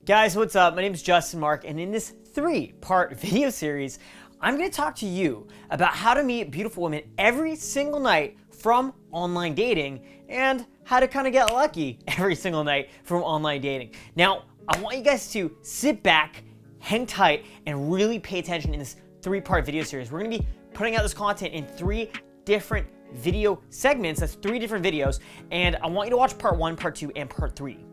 Guys, what's up? My name is Justin Marc, and in this 3-part video series, I'm going to talk to you about how to meet beautiful women every single night from online dating and how to kind of get lucky every single night from online dating. Now, I want you guys to sit back, hang tight, and really pay attention in this 3-part video series. We're going to be putting out this content in 3 different video segments. That's 3 different videos, and I want you to watch part 1, part 2, and part 3.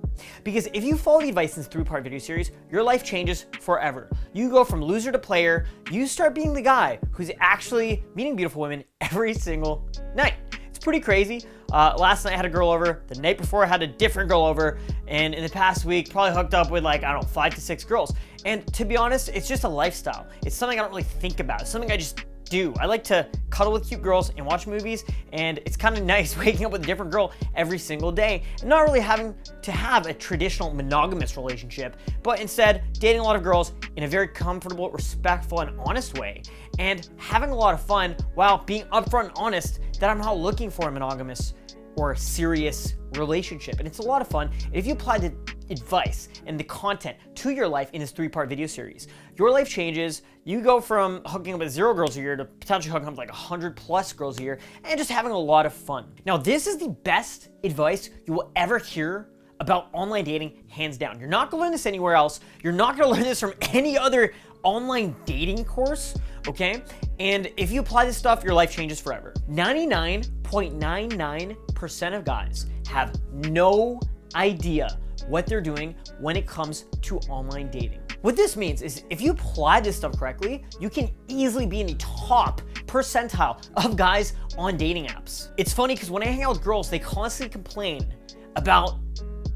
Because if you follow the advice in this 3-part video series, your life changes forever. You go from loser to player, you start being the guy who's actually meeting beautiful women every single night. It's pretty crazy. Last night I had a girl over, the night before I had a different girl over, and in the past week probably hooked up with 5 to 6 girls. And to be honest, it's just a lifestyle. It's something I don't really think about. It's something I just do. I like to cuddle with cute girls and watch movies, and it's kind of nice waking up with a different girl every single day and not really having to have a traditional monogamous relationship, but instead dating a lot of girls in a very comfortable, respectful, and honest way, and having a lot of fun while being upfront and honest that I'm not looking for a monogamous or a serious relationship. And it's a lot of fun. And if you apply the advice and the content to your life in this 3-part video series, your life changes. You go from hooking up with 0 girls a year to potentially hooking up with 100+ girls a year and just having a lot of fun. Now, this is the best advice you will ever hear about online dating, hands down. You're not gonna learn this anywhere else. You're not gonna learn this from any other online dating course, okay? And if you apply this stuff, your life changes forever. 99.99% of guys have no idea what they're doing when it comes to online dating. What this means is if you apply this stuff correctly, you can easily be in the top percentile of guys on dating apps. It's funny because when I hang out with girls, they constantly complain about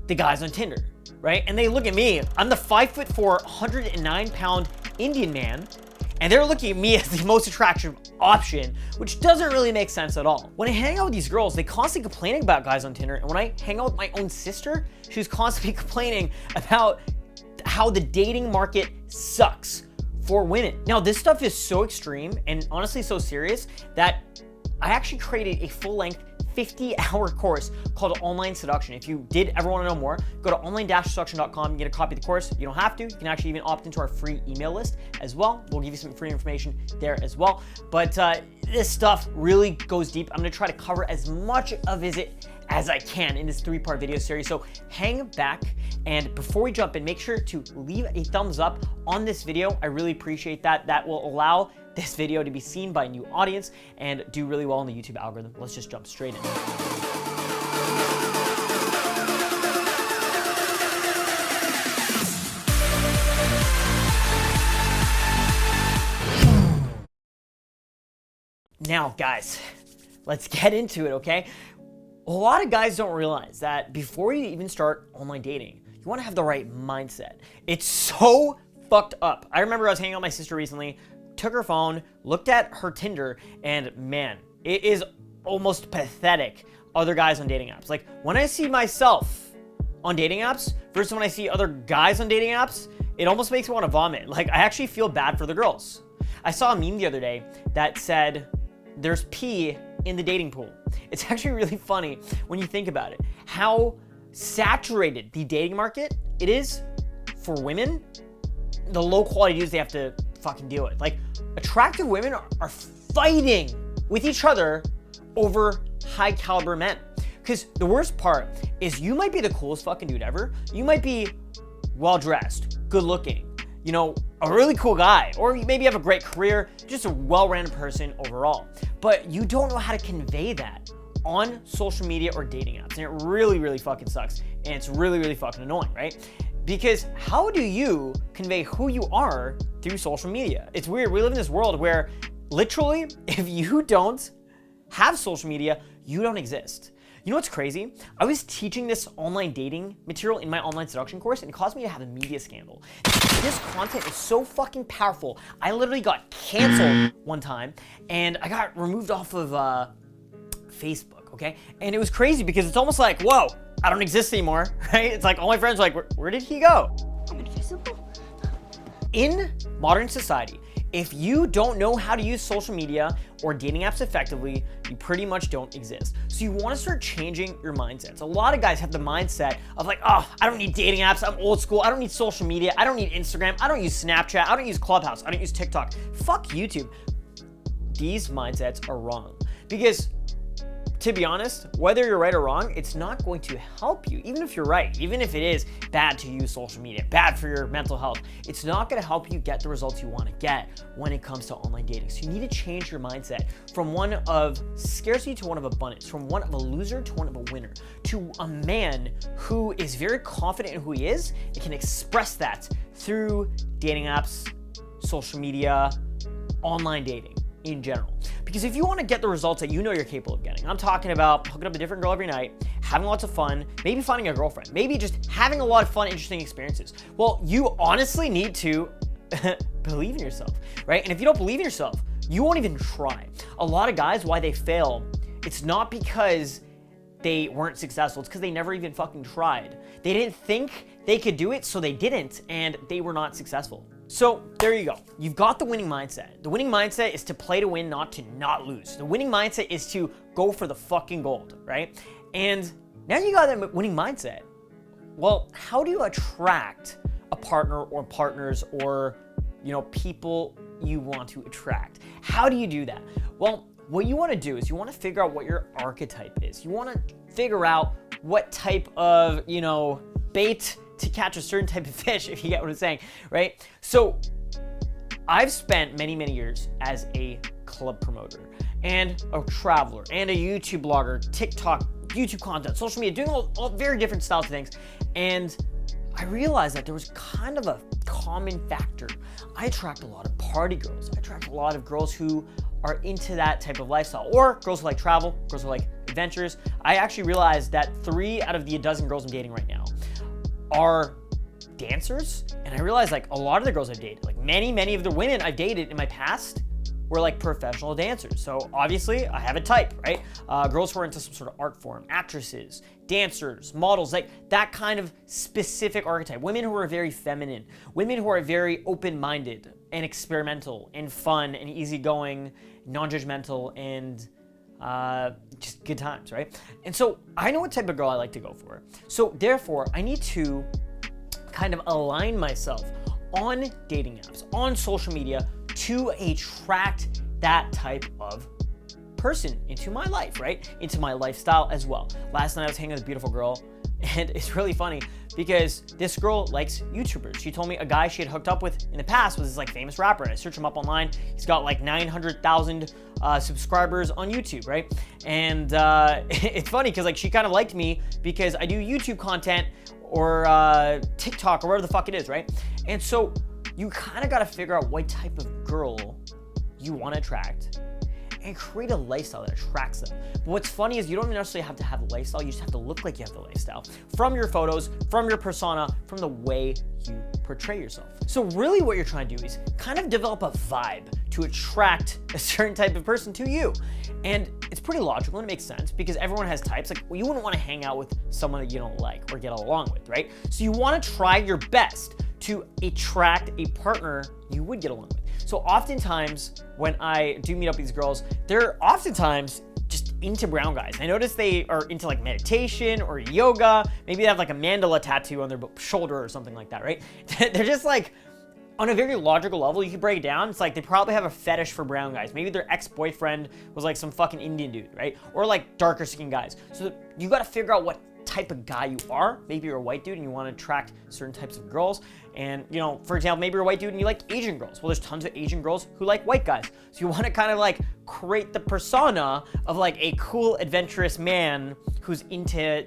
the guys on Tinder, right? And they look at me, I'm the 5'4", 109-pound Indian man, and they're looking at me as the most attractive option, which doesn't really make sense at all. When I hang out with these girls, they constantly complaining about guys on Tinder, and when I hang out with my own sister, she's constantly complaining about how the dating market sucks for women. Now, this stuff is so extreme and honestly so serious that I actually created a full-length 50-hour course called Online Seduction. If you did ever want to know more, go to online-seduction.com and get a copy of the course. You don't have to. You can actually even opt into our free email list as well. We'll give you some free information there as well. But this stuff really goes deep. I'm going to try to cover as much of it as I can in this 3-part video series. So hang back, and before we jump in, make sure to leave a thumbs up on this video. I really appreciate that. That will allow this video to be seen by a new audience and do really well in the YouTube algorithm. Let's just jump straight in. Now, guys, let's get into it, okay? A lot of guys don't realize that before you even start online dating, you want to have the right mindset. It's so fucked up. I remember I was hanging out with my sister recently, took her phone, looked at her Tinder, and man, it is almost pathetic other guys on dating apps. Like, when I see myself on dating apps versus when I see other guys on dating apps, it almost makes me want to vomit. Like, I actually feel bad for the girls. I saw a meme the other day that said, there's pee in the dating pool. It's actually really funny when you think about it, how saturated the dating market it is for women, the low quality dudes they have to fucking deal with. Like, attractive women are fighting with each other over high caliber men. Because the worst part is you might be the coolest fucking dude ever. You might be well dressed, good looking, you know, a really cool guy, or you maybe have a great career, just a well-rounded person overall. But you don't know how to convey that on social media or dating apps. And it really, really fucking sucks. And it's really, really fucking annoying, right? Because how do you convey who you are through social media? It's weird. We live in this world where literally, if you don't have social media, you don't exist. You know what's crazy? I was teaching this online dating material in my online seduction course, and it caused me to have a media scandal. This content is so fucking powerful. I literally got canceled one time, and I got removed off of Facebook, okay? And it was crazy because it's almost like, whoa, I don't exist anymore, right? It's like all my friends are like, where did he go? I'm invisible. In modern society, If you don't know how to use social media or dating apps effectively, you pretty much don't exist. So you want to start changing your mindsets. A lot of guys have the mindset of like, oh, I don't need dating apps. I'm old school. I don't need social media. I don't need Instagram. I don't use Snapchat. I don't use Clubhouse. I don't use TikTok. Fuck YouTube. These mindsets are wrong because, to be honest, whether you're right or wrong, it's not going to help you. Even if you're right, even if it is bad to use social media, bad for your mental health, it's not going to help you get the results you want to get when it comes to online dating. So you need to change your mindset from one of scarcity to one of abundance, from one of a loser to one of a winner, to a man who is very confident in who he is and can express that through dating apps, social media, online dating in general. Because if you want to get the results that you know you're capable of getting, I'm talking about hooking up a different girl every night, having lots of fun, maybe finding a girlfriend, maybe just having a lot of fun, interesting experiences. Well, you honestly need to believe in yourself, right? And if you don't believe in yourself, you won't even try. A lot of guys, why they fail, it's not because they weren't successful, it's because they never even fucking tried. They didn't think they could do it, so they didn't, and they were not successful. So there you go. You've got the winning mindset. The winning mindset is to play to win, not to not lose. The winning mindset is to go for the fucking gold, right? And now you got that winning mindset. Well, how do you attract a partner or partners or, people you want to attract? How do you do that? Well, what you want to do is you want to figure out what your archetype is. You want to figure out what type of, bait to catch a certain type of fish, if you get what I'm saying, right? So I've spent many, many years as a club promoter and a traveler and a YouTube blogger, TikTok, YouTube content, social media, doing all very different styles of things. And I realized that there was kind of a common factor. I attract a lot of party girls. I attract a lot of girls who are into that type of lifestyle, or girls who like travel, girls who like adventures. I actually realized that 3 out of the 12 girls I'm dating right now are dancers, and I realized like a lot of the girls I've dated, like many of the women I've dated in my past were like professional dancers. So obviously I have a type, right? Girls who are into some sort of art form, actresses, dancers, models, like that kind of specific archetype. Women who are very feminine, women who are very open-minded and experimental and fun and easygoing, non-judgmental, and just good times, right? And so I know what type of girl I like to go for. So therefore, I need to kind of align myself on dating apps, on social media, to attract that type of person into my life, right? Into my lifestyle as well. Last night I was hanging with a beautiful girl, and it's really funny because this girl likes YouTubers. She told me a guy she had hooked up with in the past was this like famous rapper, and I searched him up online. He's got like 900,000 subscribers on YouTube, right? And it's funny because like she kind of liked me because I do YouTube content or TikTok or whatever the fuck it is, right? And so you kind of got to figure out what type of girl you want to attract and create a lifestyle that attracts them. But what's funny is you don't necessarily have to have a lifestyle, you just have to look like you have the lifestyle. From your photos, from your persona, from the way you portray yourself. So really what you're trying to do is kind of develop a vibe to attract a certain type of person to you. And it's pretty logical and it makes sense because everyone has types. Like, well, you wouldn't want to hang out with someone that you don't like or get along with, right? So you want to try your best to attract a partner you would get along with. So oftentimes when I do meet up with these girls, they're oftentimes just into brown guys. I notice they are into like meditation or yoga. Maybe they have like a mandala tattoo on their shoulder or something like that, right? They're just like, on a very logical level, you can break it down. It's like they probably have a fetish for brown guys. Maybe their ex-boyfriend was like some fucking Indian dude, right? Or like darker skinned guys. So you got to figure out what type of guy you are. Maybe you're a white dude and you want to attract certain types of girls. And, you know, for example, maybe you're a white dude and you like Asian girls. Well, there's tons of Asian girls who like white guys. So you want to kind of like create the persona of like a cool, adventurous man who's into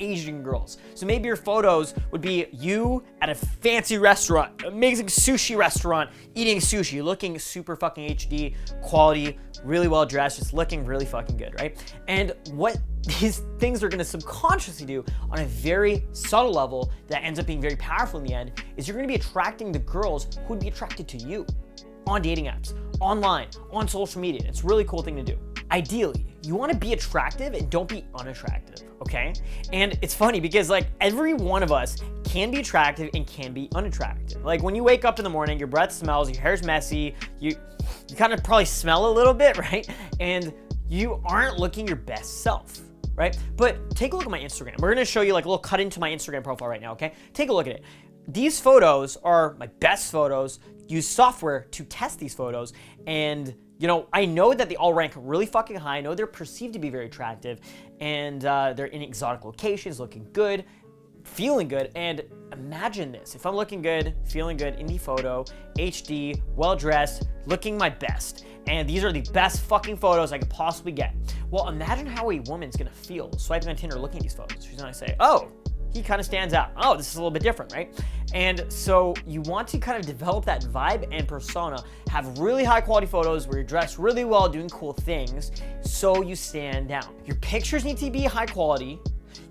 Asian girls. So maybe your photos would be you at a fancy restaurant, amazing sushi restaurant, eating sushi, looking super fucking HD, quality, really well dressed, just looking really fucking good, right? And what these things are gonna subconsciously do on a very subtle level that ends up being very powerful in the end is you're gonna be attracting the girls who would be attracted to you on dating apps, online, on social media. It's a really cool thing to do. ideally, you want to be attractive and don't be unattractive, okay? And it's funny because like every one of us can be attractive and can be unattractive. Like when you wake up in the morning, your breath smells, your hair's messy, you kind of probably smell a little bit, right? And you aren't looking your best self, right? But take a look at my Instagram. We're gonna show you like a little cut into my Instagram profile right now, okay? Take a look at it. These photos are my best photos. Use software to test these photos, and you know, I know that they all rank really fucking high. I know they're perceived to be very attractive, and they're in exotic locations, looking good, feeling good. And imagine this, if I'm looking good, feeling good in the photo, HD, well-dressed, looking my best, and these are the best fucking photos I could possibly get. Well, imagine how a woman's gonna feel swiping on Tinder looking at these photos. She's gonna say, oh, he kind of stands out. Oh, this is a little bit different, right? And so you want to kind of develop that vibe and persona, have really high quality photos where you're dressed really well, doing cool things, so you stand out. Your pictures need to be high quality.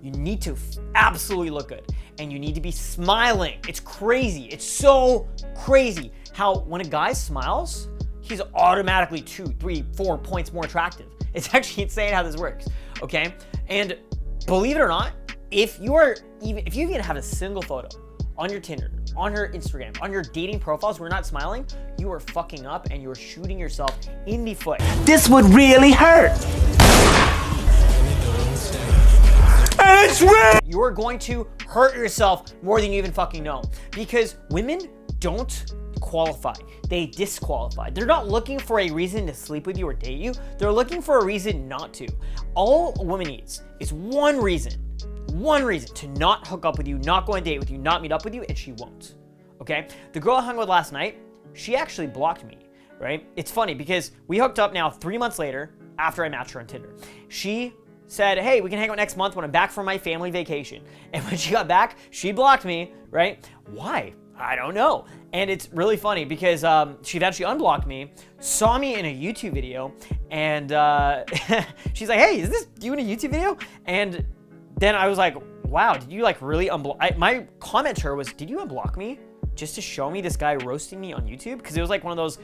You need to absolutely look good, and you need to be smiling. It's crazy. It's so crazy how when a guy smiles, he's automatically 2, 3, 4 points more attractive. It's actually insane how this works, okay? And believe it or not, if you even have a single photo on your Tinder, on your Instagram, on your dating profiles where you're not smiling, you are fucking up and you are shooting yourself in the foot. This would really hurt. And it's real. You are going to hurt yourself more than you even fucking know, because women don't qualify, they disqualify. They're not looking for a reason to sleep with you or date you. They're looking for a reason not to. All a woman needs is one reason to not hook up with you, not go on a date with you, not meet up with you, and she won't, okay? The girl I hung with last night, she actually blocked me, right? It's funny because we hooked up now 3 months later after I matched her on Tinder. She said, hey, we can hang out next month when I'm back from my family vacation. And when she got back, she blocked me, right? Why? I don't know. And it's really funny because she eventually unblocked me, saw me in a YouTube video, and she's like, hey, is this you in a YouTube video? And then I was like, wow, did you like really unblock? My comment to her was, did you unblock me just to show me this guy roasting me on YouTube? Because it was like one of those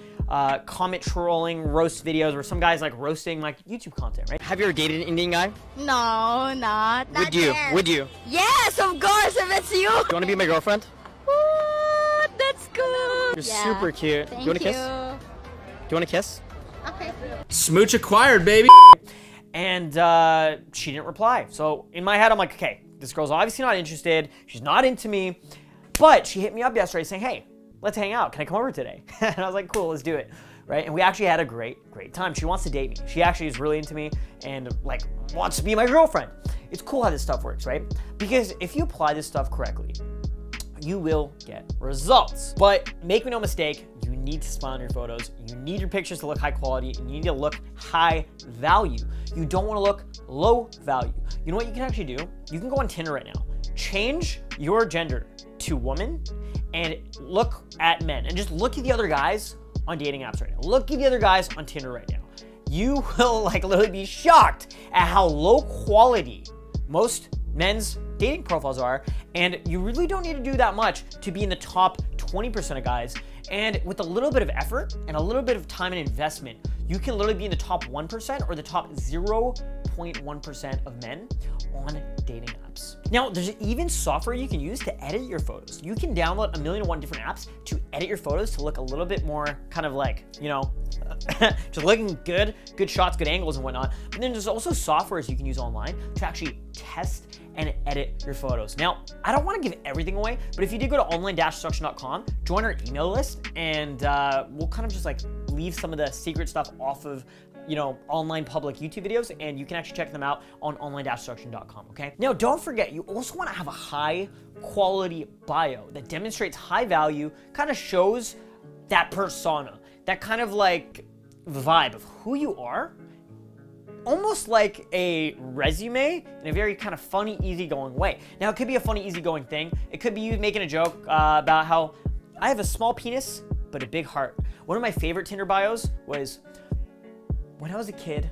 comment trolling roast videos where some guy's like roasting my YouTube content, right? Have you ever dated an Indian guy? No, not Would you? yet. Would you? Yes, of course, if it's you. Do you want to be my girlfriend? Ooh, that's cool. You're super cute. Thank Do you want to kiss? you. Do you want to kiss? Okay. Smooch acquired, baby. And she didn't reply. So in my head, I'm like, okay, this girl's obviously not interested. She's not into me. But she hit me up yesterday saying, hey, let's hang out. Can I come over today? And I was like, cool, let's do it. Right? And we actually had a great time. She wants to date me. She actually is really into me and like wants to be my girlfriend. It's cool how this stuff works, right? Because if you apply this stuff correctly, you will get results. But make me no mistake, you need to smile in your photos. You need your pictures to look high quality, and you need to look high value. You don't want to look low value. You know what you can actually do? You can go on Tinder right now. Change your gender to woman and look at men and just look at the other guys on dating apps right now. Look at the other guys on Tinder right now. You will like literally be shocked at how low quality most men's dating profiles are, and you really don't need to do that much to be in the top 20% of guys. And with a little bit of effort and a little bit of time and investment, you can literally be in the top 1% or the top 0.1% of men on dating apps. Now, there's even software you can use to edit your photos. You can download 1,000,001 different apps to edit your photos to look a little bit more kind of like, you know, just looking good shots, good angles and whatnot. But then there's also softwares you can use online to actually test and edit your photos. Now, I don't want to give everything away, but if you did go to online-seduction.com, join our email list, and we'll kind of just like leave some of the secret stuff off of, you know, online public YouTube videos, and you can actually check them out on online-seduction.com, okay? Now, don't forget, you also want to have a high quality bio that demonstrates high value, kind of shows that persona, that kind of like vibe of who you are, almost like a resume in a very kind of funny, easygoing way. Now, it could be a funny, easygoing thing. It could be you making a joke about how I have a small penis, but a big heart. One of my favorite Tinder bios was, when I was a kid,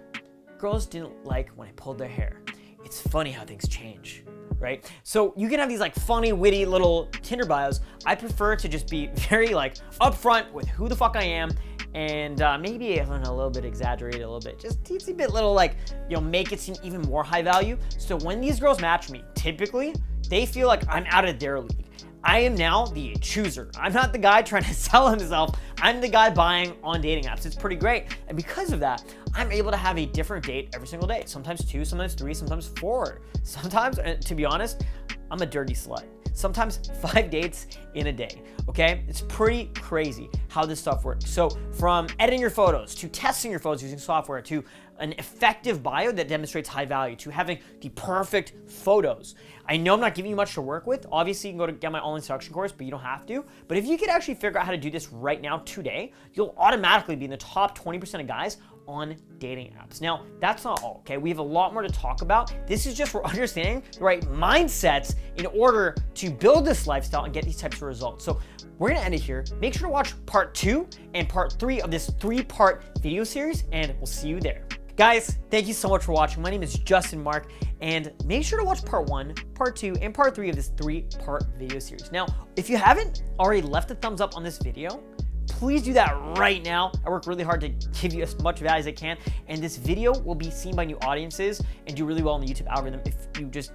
girls didn't like when I pulled their hair. It's funny how things change, right? So you can have these like funny, witty little Tinder bios. I prefer to just be very like upfront with who the fuck I am and maybe I don't know, a little bit exaggerated, a little bit, just teensy bit little, like, you know, make it seem even more high value. So when these girls match me, typically they feel like I'm out of their league. I am now the chooser. I'm not the guy trying to sell himself. I'm the guy buying on dating apps. It's pretty great. And because of that, I'm able to have a different date every single day. Sometimes 2, sometimes 3, sometimes 4. Sometimes, to be honest, I'm a dirty slut. Sometimes 5 dates in a day, okay? It's pretty crazy how this stuff works. So from editing your photos, to testing your photos using software, to an effective bio that demonstrates high value, to having the perfect photos. I know I'm not giving you much to work with. Obviously, you can go to get my online seduction course, but you don't have to. But if you could actually figure out how to do this right now today, you'll automatically be in the top 20% of guys on dating apps. Now, that's not all, okay? We have a lot more to talk about. This is just for understanding the right mindsets in order to build this lifestyle and get these types of results. So we're gonna end it here. Make sure to watch part 2 and part 3 of this 3-part video series, and we'll see you there. Guys, thank you so much for watching. My name is Justin Marc, and make sure to watch part 1, part 2, and part 3 of this 3-part video series. Now, if you haven't already left a thumbs up on this video, please do that right now. I work really hard to give you as much value as I can, and this video will be seen by new audiences and do really well in the YouTube algorithm if you just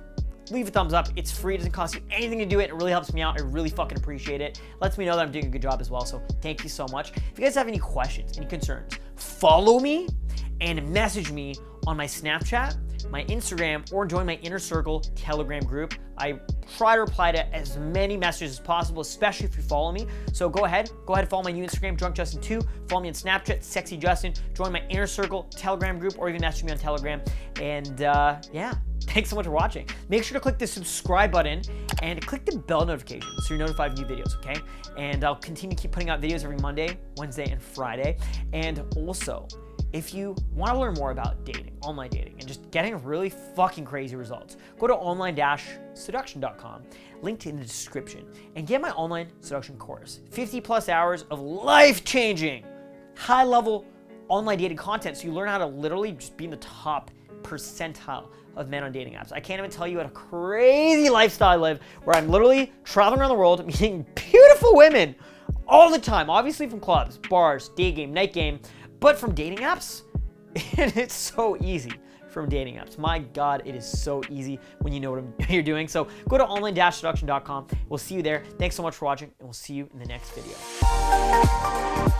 leave a thumbs up. It's free, it doesn't cost you anything to do it. It really helps me out. I really fucking appreciate it. Lets me know that I'm doing a good job as well, so thank you so much. If you guys have any questions, any concerns, follow me and message me on my Snapchat, my Instagram, or join my Inner Circle Telegram group. I try to reply to as many messages as possible, especially if you follow me. So go ahead follow my new Instagram, DrunkJustin2. Follow me on Snapchat, SexyJustin. Join my Inner Circle Telegram group, or even message me on Telegram. And yeah, thanks so much for watching. Make sure to click the subscribe button and click the bell notification so you're notified of new videos, okay? And I'll continue to keep putting out videos every Monday, Wednesday, and Friday. And also, if you want to learn more about dating, online dating, and just getting really fucking crazy results, go to online-seduction.com, linked in the description, and get my online seduction course. 50 plus hours of life-changing, high-level online dating content, so you learn how to literally just be in the top percentile of men on dating apps. I can't even tell you what a crazy lifestyle I live, where I'm literally traveling around the world, meeting beautiful women all the time, obviously from clubs, bars, day game, night game, but from dating apps. And it's so easy from dating apps. My God, it is so easy when you know what you're doing. So go to online-seduction.com. We'll see you there. Thanks so much for watching, and we'll see you in the next video.